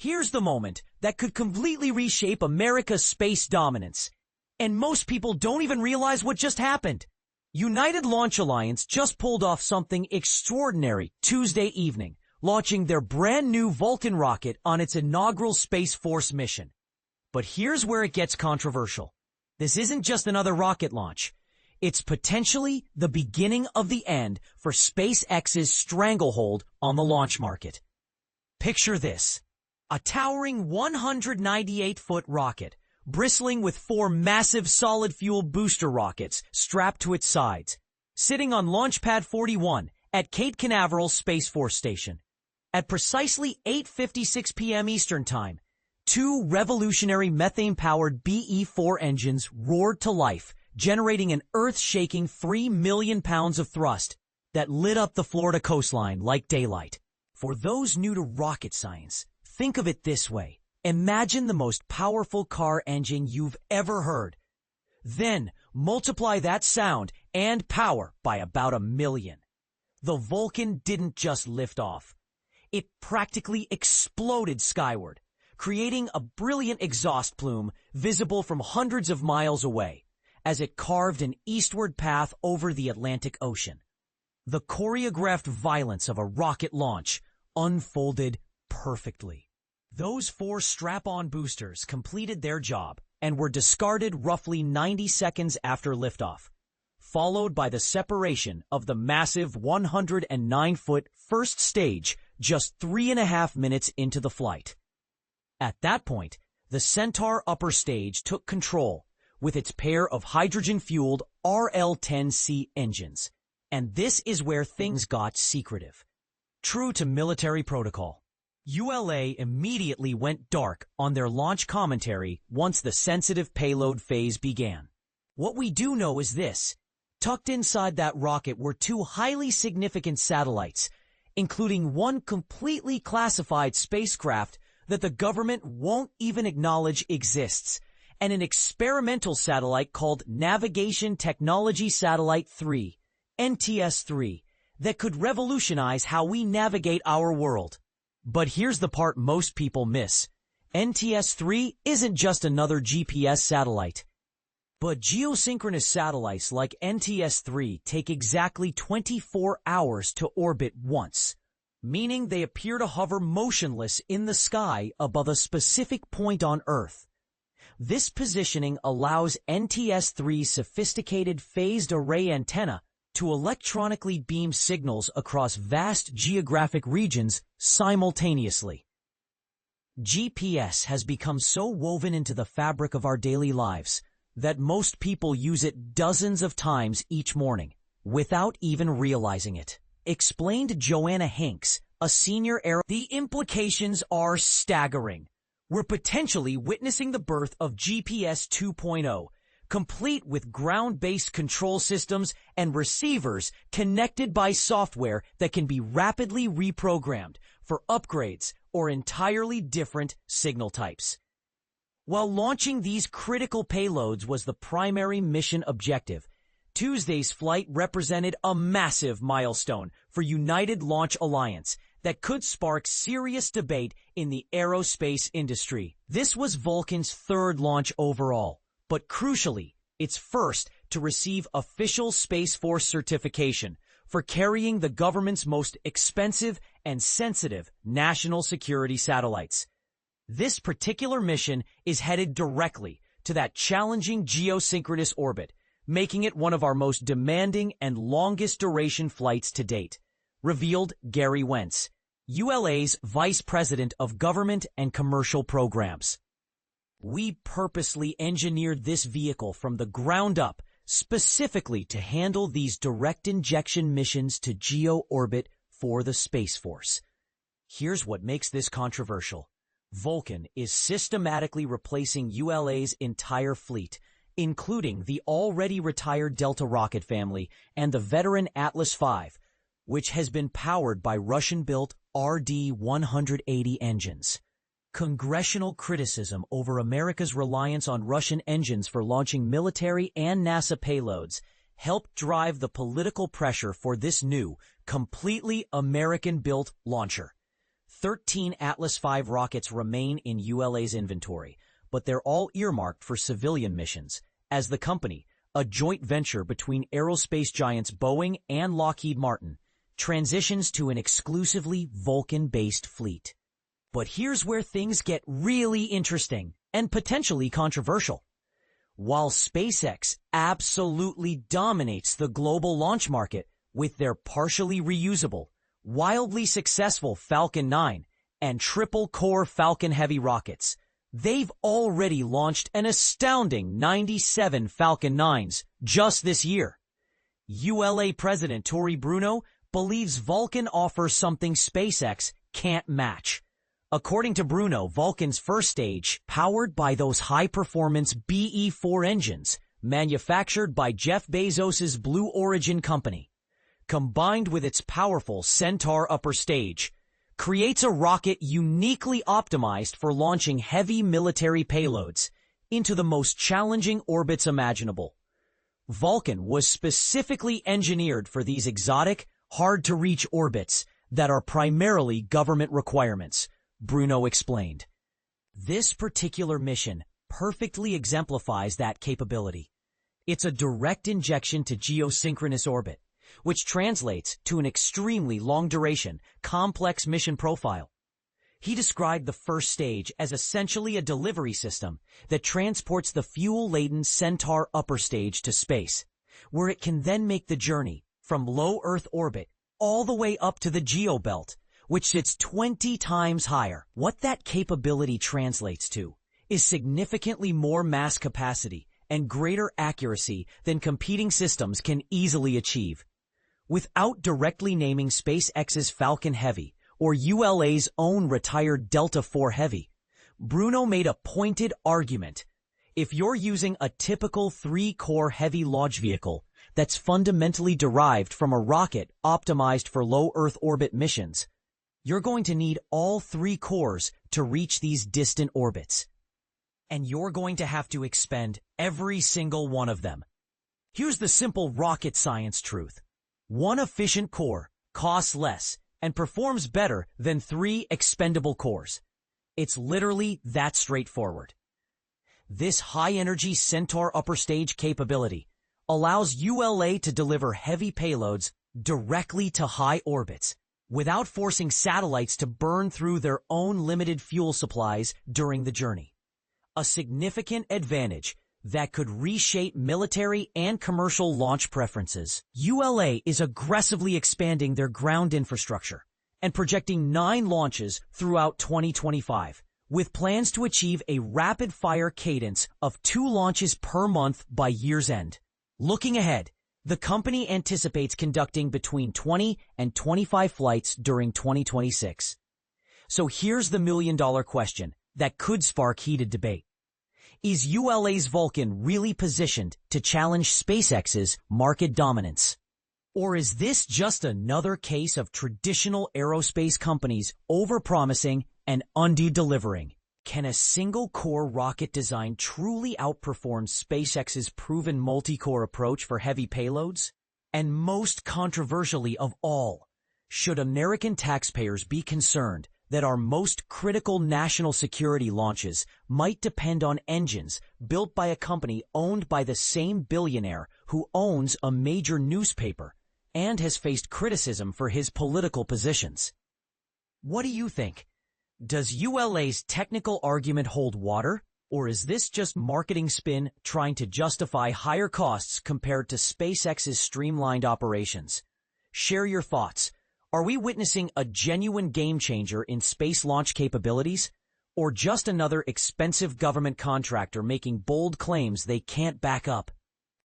Here's the moment that could completely reshape America's space dominance. And most people don't even realize what just happened. United Launch Alliance just pulled off something extraordinary Tuesday evening, launching their brand new Vulcan rocket on its inaugural Space Force mission. But here's where it gets controversial. This isn't just another rocket launch. It's potentially the beginning of the end for SpaceX's stranglehold on the launch market. Picture this. A towering 198-foot rocket, bristling with 4 massive solid-fuel booster rockets strapped to its sides, sitting on Launch Pad 41 at Cape Canaveral Space Force Station. At precisely 8:56 p.m. Eastern Time, 2 revolutionary methane-powered BE-4 engines roared to life, generating an earth-shaking 3 million pounds of thrust that lit up the Florida coastline like daylight. For those new to rocket science, think of it this way. Imagine the most powerful car engine you've ever heard. Then multiply that sound and power by about 1 million. The Vulcan didn't just lift off. It practically exploded skyward, creating a brilliant exhaust plume visible from hundreds of miles away as it carved an eastward path over the Atlantic Ocean. The choreographed violence of a rocket launch unfolded perfectly. Those 4 strap-on boosters completed their job and were discarded roughly 90 seconds after liftoff, followed by the separation of the massive 109-foot first stage just 3.5 minutes into the flight. At that point, the Centaur upper stage took control with its pair of hydrogen-fueled RL-10C engines, and this is where things got secretive. True to military protocol, ULA immediately went dark on their launch commentary once the sensitive payload phase began. What we do know is this. Tucked inside that rocket were 2 highly significant satellites, including one completely classified spacecraft that the government won't even acknowledge exists, and an experimental satellite called Navigation Technology Satellite 3, NTS-3, that could revolutionize how we navigate our world. But here's the part most people miss. NTS-3 isn't just another GPS satellite. But geosynchronous satellites like NTS-3 take exactly 24 hours to orbit once, meaning they appear to hover motionless in the sky above a specific point on Earth. This positioning allows NTS-3's sophisticated phased array antenna to electronically beam signals across vast geographic regions simultaneously. GPS has become so woven into the fabric of our daily lives that most people use it dozens of times each morning without even realizing it. Explained Joanna Hanks, a senior air. The implications are staggering. We're potentially witnessing the birth of GPS 2.0, complete with ground-based control systems and receivers connected by software that can be rapidly reprogrammed for upgrades or entirely different signal types. While launching these critical payloads was the primary mission objective, Tuesday's flight represented a massive milestone for United Launch Alliance that could spark serious debate in the aerospace industry. This was Vulcan's 3rd launch overall, but crucially, its first to receive official Space Force certification for carrying the government's most expensive and sensitive national security satellites. This particular mission is headed directly to that challenging geosynchronous orbit, making it one of our most demanding and longest duration flights to date, revealed Gary Wentz, ULA's Vice President of Government and Commercial Programs. We purposely engineered this vehicle from the ground up specifically to handle these direct injection missions to geo orbit for the Space Force. Here's what makes this controversial. Vulcan is systematically replacing ULA's entire fleet, including the already retired Delta rocket family and the veteran Atlas V, which has been powered by Russian-built RD-180 engines. Congressional criticism over America's reliance on Russian engines for launching military and NASA payloads helped drive the political pressure for this new, completely American-built launcher. 13 Atlas V rockets remain in ULA's inventory, but they're all earmarked for civilian missions, as the company, a joint venture between aerospace giants Boeing and Lockheed Martin, transitions to an exclusively Vulcan-based fleet. But here's where things get really interesting and potentially controversial. While SpaceX absolutely dominates the global launch market with their partially reusable, wildly successful Falcon 9 and triple-core Falcon Heavy rockets, they've already launched an astounding 97 Falcon 9s just this year. ULA President Tory Bruno believes Vulcan offers something SpaceX can't match. According to Bruno, Vulcan's first stage, powered by those high-performance BE-4 engines manufactured by Jeff Bezos's Blue Origin company, combined with its powerful Centaur upper stage, creates a rocket uniquely optimized for launching heavy military payloads into the most challenging orbits imaginable. Vulcan was specifically engineered for these exotic, hard-to-reach orbits that are primarily government requirements, Bruno explained. This particular mission perfectly exemplifies that capability. It's a direct injection to geosynchronous orbit, which translates to an extremely long-duration, complex mission profile. He described the first stage as essentially a delivery system that transports the fuel-laden Centaur upper stage to space, where it can then make the journey from low Earth orbit all the way up to the geobelt, which sits 20 times higher. What that capability translates to is significantly more mass capacity and greater accuracy than competing systems can easily achieve. Without directly naming SpaceX's Falcon Heavy or ULA's own retired Delta IV Heavy, Bruno made a pointed argument. If you're using a typical 3-core heavy launch vehicle that's fundamentally derived from a rocket optimized for low Earth orbit missions, you're going to need all 3 cores to reach these distant orbits. And you're going to have to expend every single one of them. Here's the simple rocket science truth. One efficient core costs less and performs better than 3 expendable cores. It's literally that straightforward. This high-energy Centaur upper stage capability allows ULA to deliver heavy payloads directly to high orbits, without forcing satellites to burn through their own limited fuel supplies during the journey. A significant advantage that could reshape military and commercial launch preferences. ULA is aggressively expanding their ground infrastructure and projecting 9 launches throughout 2025, with plans to achieve a rapid-fire cadence of 2 launches per month by year's end. Looking ahead, the company anticipates conducting between 20 and 25 flights during 2026. So here's the million-dollar question that could spark heated debate. Is ULA's Vulcan really positioned to challenge SpaceX's market dominance? Or is this just another case of traditional aerospace companies overpromising and under-delivering? Can a single-core rocket design truly outperform SpaceX's proven multi-core approach for heavy payloads? And most controversially of all, should American taxpayers be concerned that our most critical national security launches might depend on engines built by a company owned by the same billionaire who owns a major newspaper and has faced criticism for his political positions? What do you think? Does ULA's technical argument hold water, or is this just marketing spin trying to justify higher costs compared to SpaceX's streamlined operations? Share your thoughts. Are we witnessing a genuine game changer in space launch capabilities, or just another expensive government contractor making bold claims they can't back up?